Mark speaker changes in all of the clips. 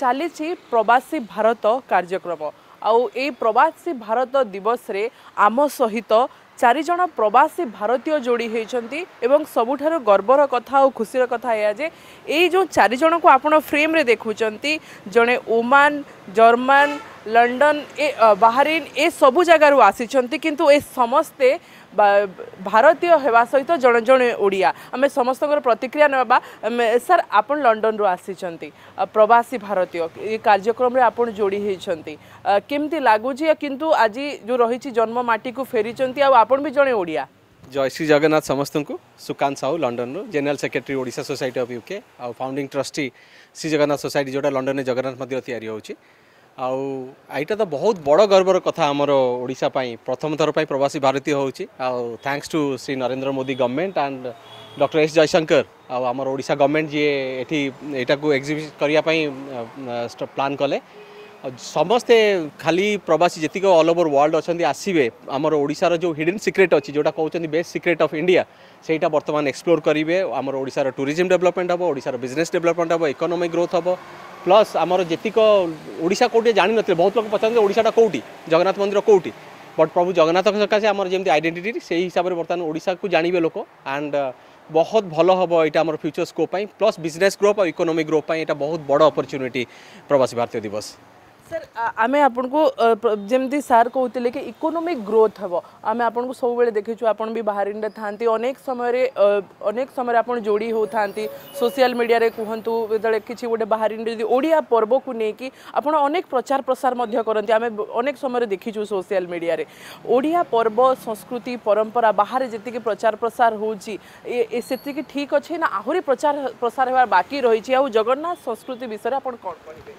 Speaker 1: चली प्रवासी भारत कार्यक्रम आउ ए प्रवासी भारत दिवस रे आम सहित 4 जन प्रवासी भारतीय जोड़ी होती एवं सबुठार गर्वर कथा और खुशीर कथा यह जे ये जो 4 जन को आपण फ्रेम रे देखुंट जड़े ओमान जर्मन लंडन बाहरीन ए सबु जगार आसी किंतु ए समस्ते भारतीय हेवा सहित जड़े जड़े ओडिया आम समस्त प्रतिक्रिया ना सर आप लंडन रू आसी प्रवासी भारतीय ये कार्यक्रम रे आपण जोड़ी होती केमती लगुच किंतु आज जो रही जन्ममाटी को फेरी आपण भी जड़े ओडिया।
Speaker 2: जय श्री जगन्नाथ समस्त को सुकांत साहू लंडन रू general secretary Odisha society of UK आ founding trustee Shri Jagannath society जोटा लंडन में जगन्नाथ मंदिर तैयारी होची आईटा तो बहुत बड़ गर्वर कथा आमर ओडिशा पाई प्रथम थर पाई प्रवासी भारतीय होची thanks to Shri Narendra Modi government and doctor S Jaishankar आमर ओडिशा गवर्नमेंट जी एठी एटा को एग्जिबिट करिया पाई प्लान कले समस्ते खाली प्रवासी जी ऑल ओवर वर्ल्ड अच्छा आसवे आमर ओडिशार जो हिडन सिक्रेट अच्छी जोटा कहते बेस्ट सिक्रेट ऑफ इंडिया सेटा बर्तमान एक्सप्लोर करेंगे आमर ओडिशार टूरिज्म डेवलपमेंट हम ओडिशार बिजनेस डेवलपमेंट हम इकोनॉमिक ग्रोथ हम प्लस आमर जीक ओडिशा कौटी जानी न बहुत लोग पचार ओडिशाटा कौटी जगन्नाथ मंदिर कौटी बट प्रभु जगन्नाथ सकाशे आमर जमी आइडेंटिटी से हिसाब से बर्तमान ओडिशा को जानवे लोक एंड बहुत भल हम यहाँ आम future scope plus business growth और इकोनॉमिक ग्रोथ यहाँ बहुत बड़ अपॉर्चुनिटी प्रवासी भारतीय दिवस।
Speaker 1: सर आम आपन को जमती सार कहते कि इकोनॉमिक ग्रोथ हम आम आपन को सब बेले देखीचु आपन भी बाहर था अनेक समय आप जोड़ी होता सोशल मीडिया रे कहतु कि गोटे बाहर ओडिया पर्व को लेकिन आपड़ अनेक प्रचार प्रसार करते आम अनेक समय देखीचु सोशल मीडिया रे ओडिया पर्व संस्कृति परंपरा बाहर जी प्रचार प्रसार होती ठीक अच्छे ना आहरी प्रचार प्रसार होगा बाकी रही आ जगन्नाथ संस्कृति विषय आप कौन कहे।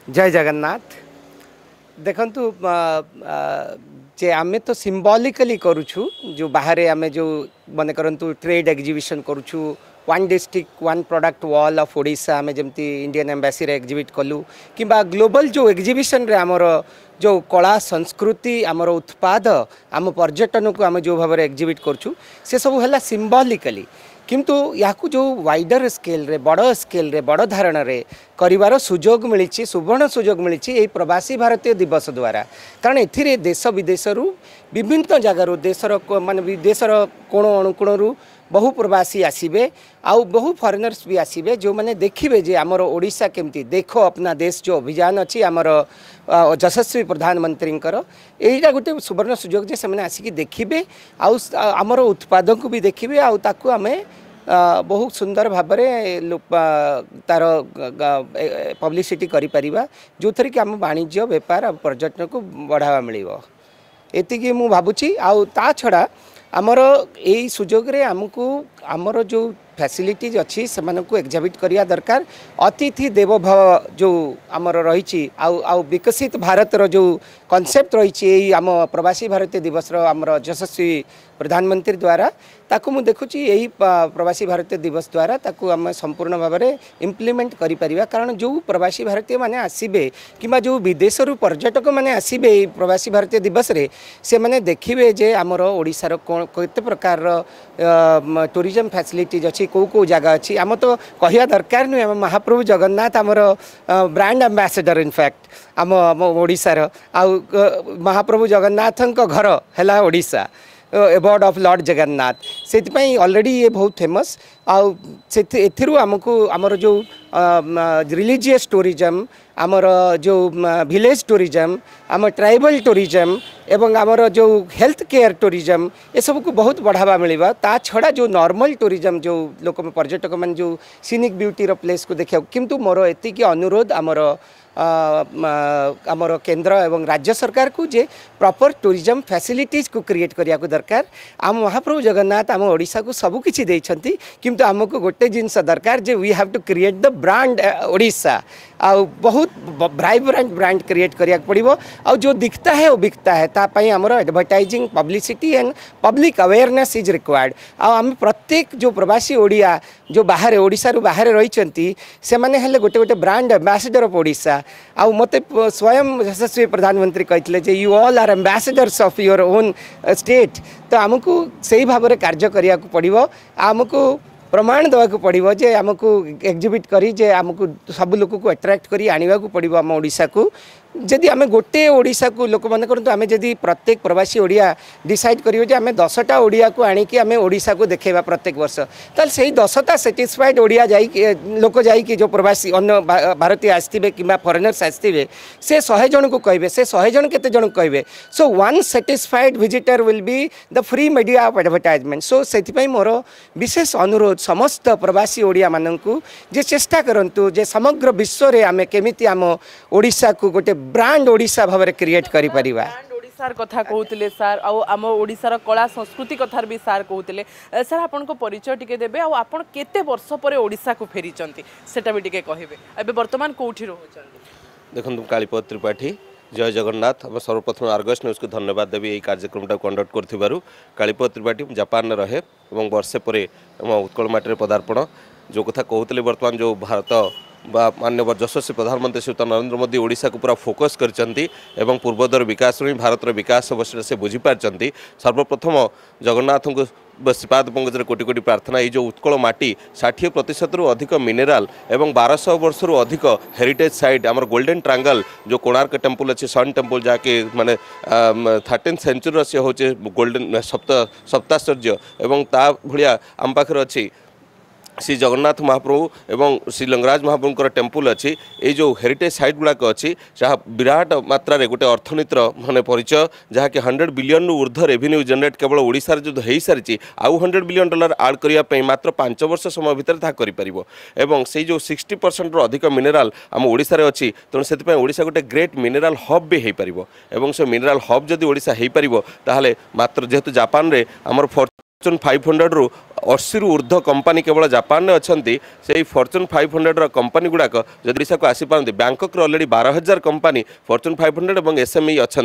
Speaker 3: जय जगन्नाथ देखंतु जे आमे तो सिंबॉलिकली करूछु जो बाहर आमे जो मन करंतु ट्रेड एग्जीबिशन करूछु one district one product wall of Odisha आमे जमती इंडियन एम्बेसी रे एग्जिबिट कलु किंबा ग्लोबल जो एग्जीबिशन रे हमर जो कला संस्कृति आमर उत्पाद आम पर्यटन को आम जो भाव एग्जिबिट करछु से सब है सिंबॉलिकली किंतु याकू जो वाइडर स्केल रे बड़ स्केल रे बड़ धारण रे करिवार सुजोग मिली सुवर्ण सुजोग मिली प्रवासी भारतीय दिवस द्वारा कारण एथिरे देश विदेश विभिन्न जगार देशर मान विदेशर कोण अनुकोण बहु प्रवासी आसीबे आउ बहु फॉरेनर्स भी आसीबे जो माने देखिबे जे हमर ओडिशा केमती देखो अपना देश जो अभियान अच्छी आमर यशस्वी प्रधानमंत्री यहीटा गोटे सुवर्ण सुजोग जे से आसिक देखिबे आउ आमर उत्पाद को भी देखिबे आउ ताकू आमे बहुत सुंदर भाव तार पब्लिसिटी करि परिबा जो थरी कि आम वाणिज्य व्यापार और पर्यटन को बढ़ावा मिलिबो एतिकी मु भाबुची आउ ता छड़ा आमर यही सुजोग रे आमको आमर जो फैसिलिटीज अच्छी से एग्जिबिट करिया दरकार अतिथि देवो भव जो आमर रही आउ विकसित भारत रो जो कॉन्सेप्ट रही आम प्रवासी भारतीय दिवस रो आमर यशस्वी प्रधानमंत्री द्वारा ताकू मु देखुची यही प्रवासी भारतीय दिवस द्वारा ताकू आम संपूर्ण भाव में इम्प्लीमेंट करि परिबा कारण जो प्रवासी भारतीय माने आसीबे किंबा जो विदेश रु पर्यटक माने आसीबे प्रवासी भारतीय दिवस रे से माने देखिबे जे आमर ओडिसा रो केते प्रकार टूरिज्म फैसिलिटीज अच्छी कौ जगह अच्छी आम तो कहवा दरकार नुहे आम महाप्रभु जगन्नाथ आमर ब्रांड एम्बेसेडर इनफैक्ट आम ओडिशार आउ महाप्रभु जगन्नाथ घर है Odisha award of Lord Jagannath से ऑलरेडी ये बहुत फेमस आउ आमको आमर जो रिलीजियस टूरिज्म आमर जो विलेज टूरिज्म आम ट्राइबल टूरिज्म एवं आमर जो हेल्थ केयर टूरिज्म ये सब को बहुत बढ़ावा मिलवा ता छड़ा जो नॉर्मल टूरिज्म जो लोक पर्यटक मान जो सीनिक ब्यूटी रो प्लेस को देखा किंतु मोर एति अनुरोध आमर केंद्र एवं राज्य सरकार को जे प्रॉपर टूरिज्म फैसिलिटीज को क्रिएट करिया को दरकार आम महाप्रभु जगन्नाथ आम ओडिशा को सब किछि देइछंती किंतु आमको गोटे जिनस दरकार जे we have to create the brand Odisha आ बहुत वाइब्रेंट ब्रांड क्रिएट करिया पड़िबो आ जो दिखता है वो बिकता है तापाई आमर advertising publicity and public awareness is required आम प्रत्येक जो प्रवासी ओडिया जो बाहर ओडिशा रु बाहर रहिचंती से माने हेले गोटे गोटे ब्रांड एम्बेसेडर ऑफ ओडिशा आ मते स्वयं यशस्वी प्रधानमंत्री कहते जे you all are ambassadors of your own state तो आमको सही भाव में कार्य करिया पड़िबो आमको प्रमाण देवाक पड़ो जे आमको एक्जिबिट करी जे आमको सब लोक को अट्राक्ट करी आने को पड़ो आम ओडिशा को जदि आम गोटे ओडिशा को लोक मैंने करूँ आम जदि प्रत्येक प्रवासी ओडिया डिसाइड करियो जे आम 10टा ओडिया को आणिकी आम ओडिशा को देखेबा प्रत्येक वर्ष ताल से 10टा सेटिस्फाइड ओडिया जाई लोक जाई जो प्रवासी अन्य भारतीय आसथिबे किंबा फॉरेनर्स आसथिबे से 100 जन को कहबे से 100 जन केते जन कहबे so one satisfied visitor will be the free media of advertisement so सेति मोर विशेष अनुरोध समस्त प्रवासी ओडिया माननकु जे चेष्टा करंतु जे समग्र विश्व रे आमे केमिति आम ओडिशा को गोटे ब्रांड ओडिशा भाव क्रिएट करि परिबा
Speaker 1: ओडिशार कथा कहते सर आम ओडिशार कला संस्कृति कथार भी सार कहते सर आपन को परिचय टिके देबे आ आपन केते वर्ष पर ओडिशा को फेरीचंती सेटा भी टिके कहिबे एबे वर्तमान कोठी रहउचंती
Speaker 4: देखो कालीपद त्रिपाठी जय जगन्नाथ हम सर्वप्रथम आर्गस न्यूज को धन्यवाद देवी यही कार्यक्रम कंडक्ट कर कालीपद त्रिपाठी जापान में रहे और वर्षे पर उत्कल माटी पदार्पण जो कथा कहते बर्तमान जो भारत माननीय यशस्वी प्रधानमंत्री श्रीयुत नरेंद्र मोदी ओडिशा को पूरा फोकस करचंती एवं पूर्वोत्तर विकास भारत विकास अवसर से बुझीपारचंती सर्वप्रथम जगन्नाथ को श्रीपाद पंकज कोटि कोटि प्रार्थना ये जो उत्कल माटी 60% रु अधिक मिनेराल एवं 1200 वर्ष रु अधिक हेरिटेज साइट आमर गोल्डन ट्रायंगल जो कोणार्क टेम्पल अच्छे सन टेम्पल जहाँकि माने 13th सेंचुरी से हूँ गोल्डन सप्ताश्चर्य एवं ता भाया आम पाखे अच्छी श्री जगन्नाथ महाप्रभु एवं श्री लिंगराज महाप्रभुଙ୍କର टेम्पल अच्छी ये जो हेरिटेज साइट गुड़ाक अच्छी जहाँ विराट मात्रा रे गोटे अर्थनीतिर माने परिचय जहाँ कि 100 बिलियन ऊर्ध्व रेवेन्यू जनरेट केवल ओडिशा जो हो सारी आउ $100 बिलियन आड करने मात्र 5 वर्ष समय भितर ताहा करिपरिबो एवं से जो 60% अधिक मिनेराल आम ओडिशा रे अच्छी तेणु से ओडिशा गोटे ग्रेट मिनेराल हब भी हो पारिबो एवं से मिनेराल हब जदि ओडिशा हो पारिबो ताहाले मात्र जेहेतु जापान रे आमर फॉर्च्यून 500 रु 80 रु ऊर्ध्व कंपानी केवल जापान में अच्छा से फॉर्च्यून 500 कंपानी गुड़ाक जब ओडिशा को आसीपारती बैंकक ऑलरेडी 12,000 कंपानी फॉर्च्यून 500 और एसएमई अच्छा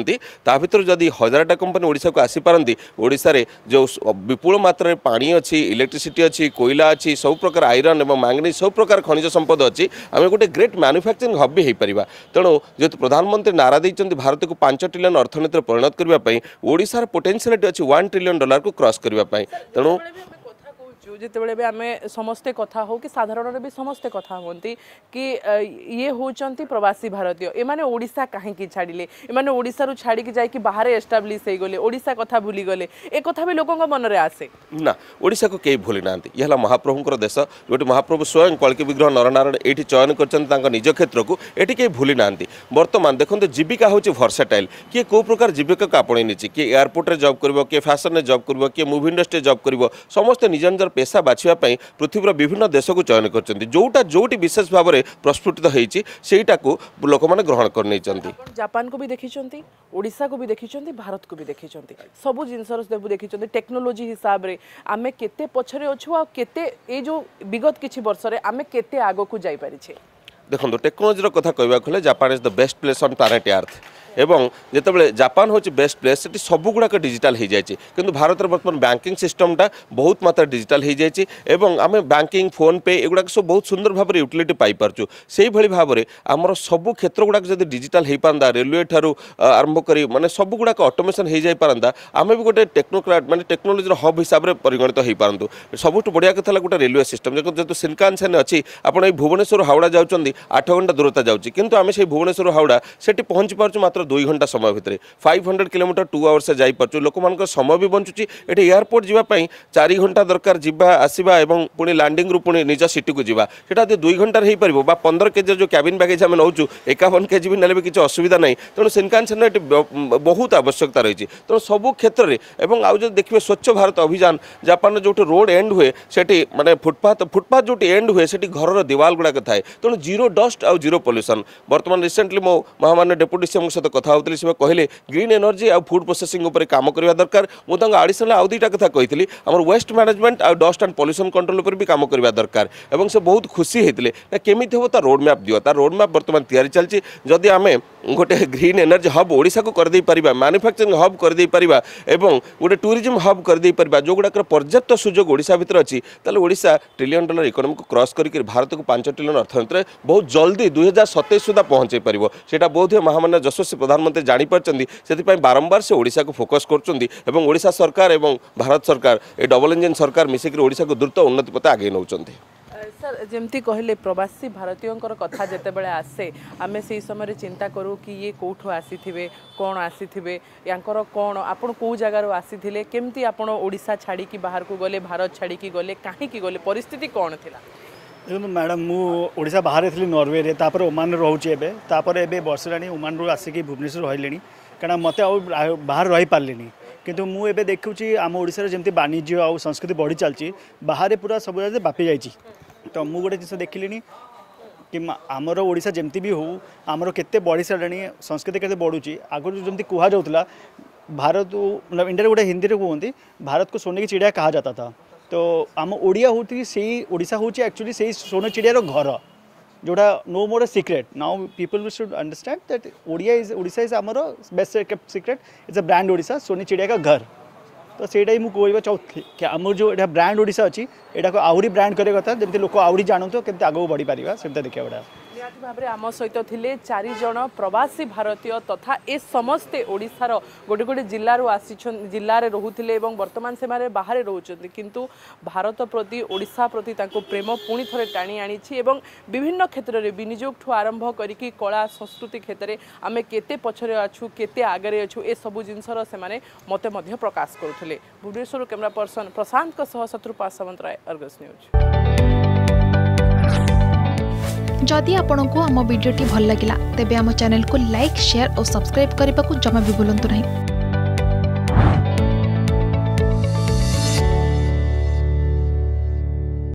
Speaker 4: ता भर जदि 1000टा कंपानी ओडिशा को आसीपारती ओडिशा रे जो विपुल मात्रा पानी अच्छी इलेक्ट्रिसिटी अच्छी कोयला अच्छी सब प्रकार आयरन और मैंगनीज सब प्रकार खनिज संपद अच्छी आम गोटे ग्रेट मैन्युफैक्चरिंग हब भी हो पार तेणु जेहेतु प्रधानमंत्री नारा देते भारत को 5 ट्रिलियन अर्थनीति परिणत करने ओडिशार पोटेंशियलिटी अच्छी $1 ट्रिलियन को क्रॉस करने तेणु
Speaker 1: जितेबाला भी आम समस्ते कथा हो कि साधारण भी समस्ते कथा होती कि ये होचंती प्रवासी भारतीय एमाने ओडिशा कहीं छाड़िले एमाने ओडिशा छाड़ी जाइए बाहर एस्टाब्लीश हो गले ओडिशा कथा भूली गले ए कथा भी लोकों मन रे आसे
Speaker 4: ना ओडिशा को कई भूली ना यह महाप्रभुंर देश जो महाप्रभु स्वयं कल्कि विग्रह नरनारायण ये चयन कर निज क्षेत्र को ये कई भूली ना बर्तमान देखो जीविका हूँ भर्साटाइल किए कौ प्रकार जीविका को आपणे नहीं किए एयरपोर्ट में जॉब कर किए फैशन में जॉब कर किए मुवी इंडस्ट्री जॉब कर समस्ते निज निजर पेशा बाछापी पृथ्वीर विभिन्न देश को चयन कर जोटा जोटी विशेष भाव में प्रस्फुटित होटा को लोक मैंने ग्रहण कर
Speaker 1: जापान को भी देखी ओडिशा को भी देखी भारत को भी देखी सबू जिन देखी टेक्नोलोजी हिसाब से आम केते पछरे अच्छु आ केते ए जो विगत किछि वर्ष रे आम केते आगो को जाई पारिछे
Speaker 4: देखो टेक्नोलोजी कथा कहवा Japan is the best place on planet earth एवं जितेबाला जापान हूँ बेस्ट प्लेस से सब गुड़ाक डिजिटाल हो जाए कि भारत में बर्तमान बैंकिंग सिस्टमटा बहुत मात्रा डिजिटाल हो जाए आम बैंकिंग फोन पे एगुड़ाक सब बहुत सुंदर भाव में यूटिलिटी पाइपरचु से भाव में आमर सब क्षेत्र गुड़ाक जब डिजिटाल हो पारता रेलवे ठारू आरंभ कर माने सब गुड़ाक ऑटोमेशन हो जाए पारता आम भी गोटे टेक्नोक्राट माने टेक्नोलोजी हब हिसाब से परिगणित हो पारतु सबुठ बढ़िया कथा गोटे रेलवे सिस्टम जेहतु सिनकानसेन अच्छी आपड़ भुवनेश्वर हावड़ा जाऊँच 8 घंटा दूरता जाऊँगी किंतु आम से भुवनेश्वर हावड़ा से पहुँची पार्चु मात्र 2 घंटा समय भितर 500 किलोमीटर 2 आवर्स से जापरचु लोक मान समय भी बंचुची ये एयरपोर्ट जावाई 4 घंटा दरकार जावा आसवा और पुणी लैंडिंग रु पुणी निज सिटी को जावा सेटा 2 घंटा हो पार 15 केजी जो कैबिन बैगेज आम नौचु 51 केजी भी ना भी किसी असुविधा नहीं तेणु सिनकानसेन ये बहुत आवश्यकता रही तेणु सबू क्षेत्र में आउ जो देखिए स्वच्छ भारत अभियान जापान जो रोड एंड हुए से माने फुटपाथ जो एंड हुए से घर दिवाल गुड़ाक थाए तेणु जीरो डस्ट आउ जीरो पॉल्यूशन बर्तमान रिसेंटली मो महामान्य डेप्यूटी सीएम सहित कथा होती से कहले ग्रीन एनर्जी आ फूड प्रोसेसिंग उपर काम करवा दरकार मुझे आडिशनल आउ दुईटा कथा कही आम वेस्ट मैनेजमेंट आ डस्ट एंड पॉल्यूशन कंट्रोल उपर भी काम करवा दरकार एवं से बहुत खुशी होते ना केमी हम तार रोड मैप दियो तार रोड मैप बर्तमान तैयारी चलती जदि आम गोटे ग्रीन एनर्जी हब ओडिशा को करदे पारिबा मैन्युफैक्चरिंग हब करदे पारिबा एवं गोटे टूरिज्म हब करदे पारिबा जो गुड़ाक पर्याप्त सुजोग ओडिशा भितर अच्छी ताले ओडिशा $1 ट्रिलियन इकोनॉमी को क्रॉस करके भारत को 5 ट्रिलियन अर्थनीति बहुत जल्दी 2027 सुधा पहुंचे पारिबो सेटा बोध महामान्य यशस्वी प्रधानमंत्री जापारती से बारंबार से ओडिशा को फोकस कर ओडिशा सरकार एवं भारत सरकार ए डबल इंजन सरकार मिसिक ओडिशा को द्रुत उन्नति पथ आगे नौ।
Speaker 1: सर जमती कहले प्रवासी भारतीयों कथा जिते आसे आम से समय चिंता करूँ कि ये कौटू आसी कौन आसी यांकर कौन आपन कौ जगार आसी केमती आपन ओडिशा छाड़ी बाहर को गले भारत छाड़ी गले कहीं गले परिस्थिति कौन थिला?
Speaker 5: देखो मैडम मुझा बाहर थी नॉर्वे तापर ओमान रोचे एवं वर्ष लानी ओमान रू आसिक भुवनेश्वर रही कारण मत बाहर रही पारे किंतु मुझे देखुची आम ओडिशा जमी वाणिज्य आ संस्कृति बढ़ी चलती बाहर पूरा सब बापी जाइए तो मुझे गोटे जिन देखिली कि आमर ओडिशा जमती भी हो आमर केते बढ़ी सारे संस्कृति केते बढ़ुची आगुरी जमी कह जाऊला भारत मतलब इंडिया गोटे हिंदी में कहते भारत को सोने की चिड़िया कहा जाता था तो आम ओडिया होती से ओडिशा हूँ एक्चुअली से सोने चिड़ियार घर जोड़ा no more secret now people should understand that Odisha is आमर best kept secret it's a brand Odisha सोने चिड़िया का घर तो सेटा ही मुझे कहवा चाहूँ कि आम जो यहाँ ब्रांड ओडिशा अच्छी यहाँ को आहरी ब्रांड करवा कथा जमी लोक आहरी जानतु केमती आगे बढ़ी पार से देखा बड़ा
Speaker 1: निहाती भाव आम सहित थे 4 जन प्रवासी भारतीय तथा ए समस्ते ओडिशार गोटे गोटे जिल्लारू आसी जिले में रोते बर्तमान से बाहर रोचते किंतु भारत प्रति ओडिशा प्रति प्रेम पुणी थे टाणी आनी विभिन्न क्षेत्र में विनियोग ठू आरंभ करी कला संस्कृति क्षेत्र में आम केते पछरे अच्छु केते आगे अच्छु ए सबु जिनसर से मते प्रकाश करुले। भुवनेश्वर कैमरा पर्सन प्रशांत शत्रुपा सामंतराय, अर्गस न्यूज।
Speaker 6: जदि आपंक आम भिडी भल लगा तेब आम चैनल को लाइक शेयर और सब्सक्राइब करने को जमा भी भूलु नहीं।